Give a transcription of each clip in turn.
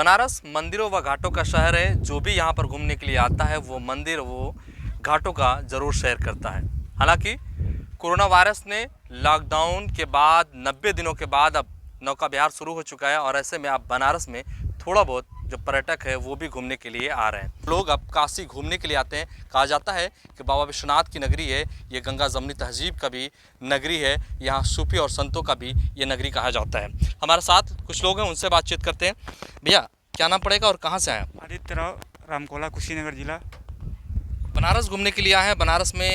बनारस मंदिरों व घाटों का शहर है। जो भी यहाँ पर घूमने के लिए आता है वो मंदिर वो घाटों का ज़रूर सैर करता है। हालांकि कोरोना वायरस ने लॉकडाउन के बाद 90 दिनों के बाद अब नौका विहार शुरू हो चुका है और ऐसे में आप बनारस में थोड़ा बहुत जो पर्यटक है वो भी घूमने के लिए आ रहे हैं। लोग अब काशी घूमने के लिए आते हैं। कहा जाता है कि बाबा विश्वनाथ की नगरी है, ये गंगा जमनी तहजीब का भी नगरी है, यहाँ सूफी और संतों का भी ये नगरी कहा जाता है। हमारे साथ कुछ लोग हैं, उनसे बातचीत करते हैं। भैया क्या नाम पड़ेगा और कहाँ से आए आप? आदित्य राव, रामकोला, कुशीनगर जिला। बनारस घूमने के लिए आए हैं। बनारस में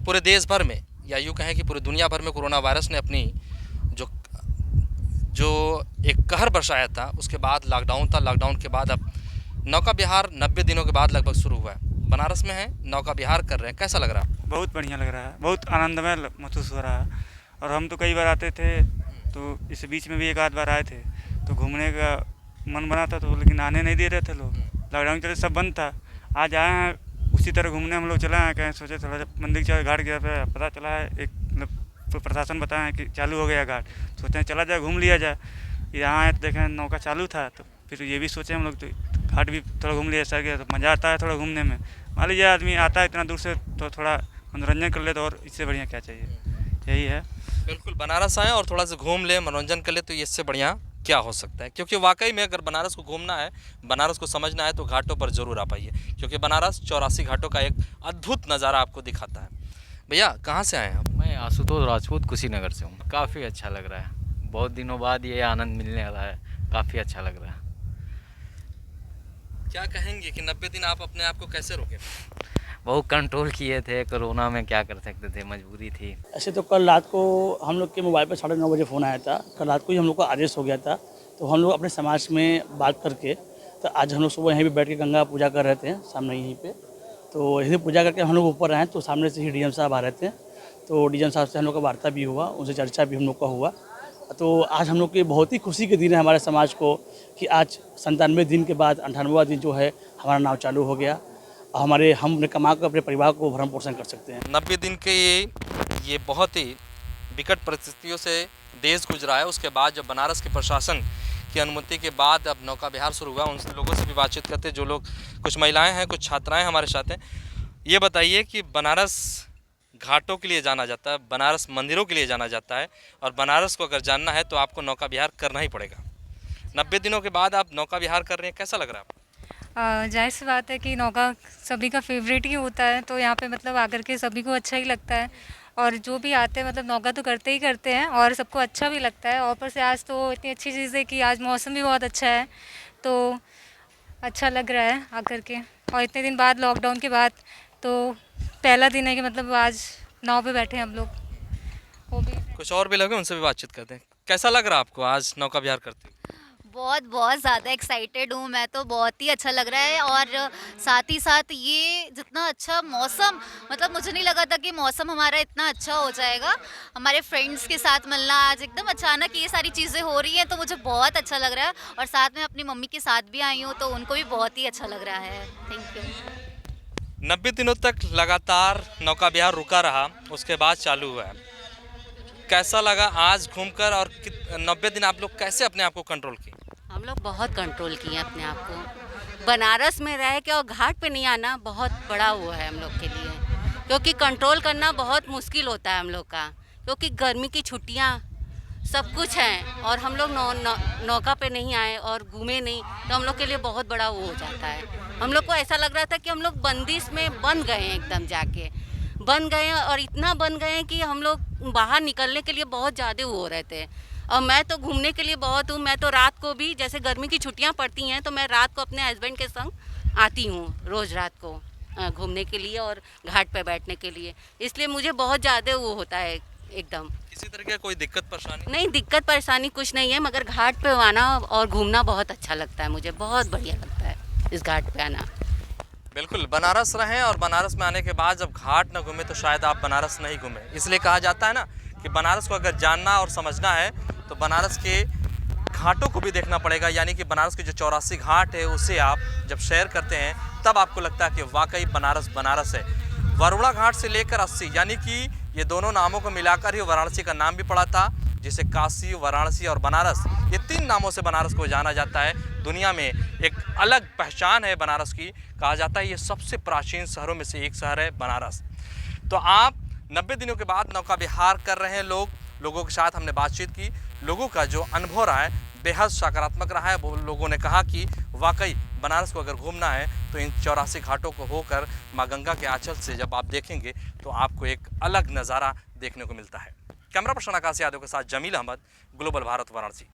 पूरे देश भर में या यूँ कहें कि पूरी दुनिया भर में कोरोना वायरस ने अपनी जो जो एक कहर बरसाया था, उसके बाद लॉकडाउन था। लॉकडाउन के बाद अब नौका विहार 90 दिनों के बाद लगभग शुरू हुआ है। बनारस में है, नौका विहार कर रहे हैं, कैसा लग रहा है? बहुत बढ़िया लग रहा है, बहुत आनंदमय महसूस हो रहा है। और हम तो कई बार आते थे, तो इस बीच में भी एक आध बार आए थे, तो घूमने का मन बना था, तो लेकिन आने नहीं दे रहे थे लोग। लॉकडाउन के चलते सब बंद था। आज आए हैं उसी तरह घूमने, हम लोग चले आए, कहें सोचे थोड़ा मंदिर चला, घाट गया, पता चला है एक तो प्रशासन बताया कि चालू हो गया घाट। सोचे चला जाए, घूम लिया जाए। यहाँ आए तो देखें नौका चालू था, तो फिर ये भी सोचे हम लोग तो घाट भी थोड़ा घूम लिया, सर गया तो मज़ा आता है थोड़ा घूमने में। मान लीजिए आदमी आता है इतना दूर से, तो थोड़ा मनोरंजन कर ले, तो और इससे बढ़िया क्या चाहिए। यही है। बिल्कुल, बनारस आएँ और थोड़ा सा घूम ले, मनोरंजन कर ले, तो इससे बढ़िया क्या हो सकता है। क्योंकि वाकई में अगर बनारस को घूमना है, बनारस को समझना है, तो घाटों पर ज़रूर आ पाइए, क्योंकि बनारस 84 घाटों का एक अद्भुत नज़ारा आपको दिखाता है। भैया कहाँ से आए हैं आप? मैं आशुतोष राजपूत कुशीनगर से हूँ। काफ़ी अच्छा लग रहा है, बहुत दिनों बाद ये आनंद मिलने वाला है, काफ़ी अच्छा लग रहा है। क्या कहेंगे कि 90 दिन आप अपने आप को कैसे रोके? बहुत कंट्रोल किए थे, कोरोना में क्या कर सकते थे, मजबूरी थी। ऐसे तो कल रात को हम लोग के मोबाइल पर 9:30 बजे फ़ोन आया था। कल रात को ही हम लोग को आदेश हो गया था, तो हम लोग अपने समाज में बात करके, तो आज हम लोग सुबह यहीं पे बैठ के गंगा पूजा कर रहे थे सामने यहीं पे। तो यहीं पूजा करके हम लोग ऊपर आए, तो सामने से ही डीएम साहब आ रहे थे, तो डीएम साहब से हम लोग का वार्ता भी हुआ, उनसे चर्चा भी हम लोग का हुआ। तो आज हम लोग की बहुत ही खुशी के दिन है हमारे समाज को, कि आज 97 दिन के बाद 98वां दिन जो है हमारा नाव चालू हो गया। हम अपने कमा कर अपने परिवार को भरण पोषण कर सकते हैं। 90 दिन के ये बहुत ही विकट परिस्थितियों से देश गुजरा है। उसके बाद जब बनारस के प्रशासन की अनुमति के बाद अब नौका विहार शुरू हुआ, उन लोगों से भी बातचीत करते, जो लोग, कुछ महिलाएं हैं, कुछ छात्राएं हमारे साथ हैं। ये बताइए कि बनारस घाटों के लिए जाना जाता है, बनारस मंदिरों के लिए जाना जाता है, और बनारस को अगर जानना है तो आपको नौका विहार करना ही पड़ेगा। 90 दिनों के बाद आप नौका विहार कर रहे हैं, कैसा लग रहा है आपको? जाहिर सी बात है कि नौका सभी का फेवरेट ही होता है, तो यहाँ पे मतलब आकर के सभी को अच्छा ही लगता है। और जो भी आते हैं मतलब नौका तो करते ही करते हैं और सबको अच्छा भी लगता है। और ऊपर से आज तो इतनी अच्छी चीज़ है कि आज मौसम भी बहुत अच्छा है, तो अच्छा लग रहा है आकर के। और इतने दिन बाद, लॉकडाउन के बाद, तो पहला दिन है कि मतलब आज नाव पे बैठे हैं हम लोग। वो भी कुछ और भी लोग हैं, उनसे भी बातचीत करते हैं। कैसा लग रहा है आपको आज नौका विहार करते हुए? बहुत बहुत ज़्यादा एक्साइटेड हूँ मैं, तो बहुत ही अच्छा लग रहा है। और साथ ही साथ ये जितना अच्छा मौसम, मतलब मुझे नहीं लगा था कि मौसम हमारा इतना अच्छा हो जाएगा। हमारे फ्रेंड्स के साथ मिलना, आज एकदम अचानक ये सारी चीज़ें हो रही हैं, तो मुझे बहुत अच्छा लग रहा है। और साथ में अपनी मम्मी के साथ भी आई हूँ, तो उनको भी बहुत ही अच्छा लग रहा है। Thank you. 90 दिनों तक लगातार नौका विहार रुका रहा, उसके बाद चालू हुआ है। कैसा लगा आज घूमकर, और 90 दिन आप लोग कैसे अपने आप को कंट्रोल किए? हम लोग बहुत कंट्रोल किए हैं अपने आप को। बनारस में रह के और घाट पे नहीं आना बहुत बड़ा वो है हम लोग के लिए, क्योंकि कंट्रोल करना बहुत मुश्किल होता है हम लोग का, क्योंकि गर्मी की छुट्टियां सब कुछ हैं और हम लोग नौका पे नहीं आए और घूमे नहीं, तो हम लोग के लिए बहुत बड़ा वो हो जाता है। हम लोग को ऐसा लग रहा था कि हम लोग बंदिश में बंद गए हैं, एकदम जाके बंद गए हैं। और इतना बंद गए हैं कि हम लोग बाहर निकलने के लिए बहुत ज़्यादा वो हो रहे थे। और मैं तो घूमने के लिए बहुत हूँ। मैं तो रात को भी, जैसे गर्मी की छुट्टियाँ पड़ती हैं, तो मैं रात को अपने हस्बैंड के संग आती हूँ रोज़ रात को घूमने के लिए और घाट पे बैठने के लिए। इसलिए मुझे बहुत ज़्यादा वो होता है एकदम। किसी तरह की कोई दिक्कत परेशानी? नहीं, दिक्कत परेशानी कुछ नहीं है, मगर घाट पे आना और घूमना बहुत अच्छा लगता है मुझे, बहुत बढ़िया लगता है इस घाट पे आना। बिल्कुल, बनारस रहें और बनारस में आने के बाद जब घाट न घूमे तो शायद आप बनारस नहीं घूमे। इसलिए कहा जाता है ना कि बनारस को अगर जानना और समझना है तो बनारस के घाटों को भी देखना पड़ेगा। यानी कि बनारस के जो 84 घाट है उसे आप जब सैर करते हैं तब आपको लगता है कि वाकई बनारस बनारस है। वरुणा घाट से लेकर 80, यानी कि ये दोनों नामों को मिलाकर ही वाराणसी का नाम भी पड़ा था, जिसे काशी, वाराणसी और बनारस, ये 3 नामों से बनारस को जाना जाता है। दुनिया में एक अलग पहचान है बनारस की। कहा जाता है ये सबसे प्राचीन शहरों में से एक शहर है बनारस। तो आप 90 दिनों के बाद नौका विहार कर रहे हैं लोगों के साथ हमने बातचीत की। लोगों का जो अनुभव रहा है बेहद सकारात्मक रहा है। वो लोगों ने कहा कि वाकई बनारस को अगर घूमना है तो इन 84 घाटों को होकर माँ गंगा के आंचल से जब आप देखेंगे तो आपको एक अलग नज़ारा देखने को मिलता है। कैमरा पर्सन आकाश यादव के साथ जमील अहमद, ग्लोबल भारत, वाराणसी।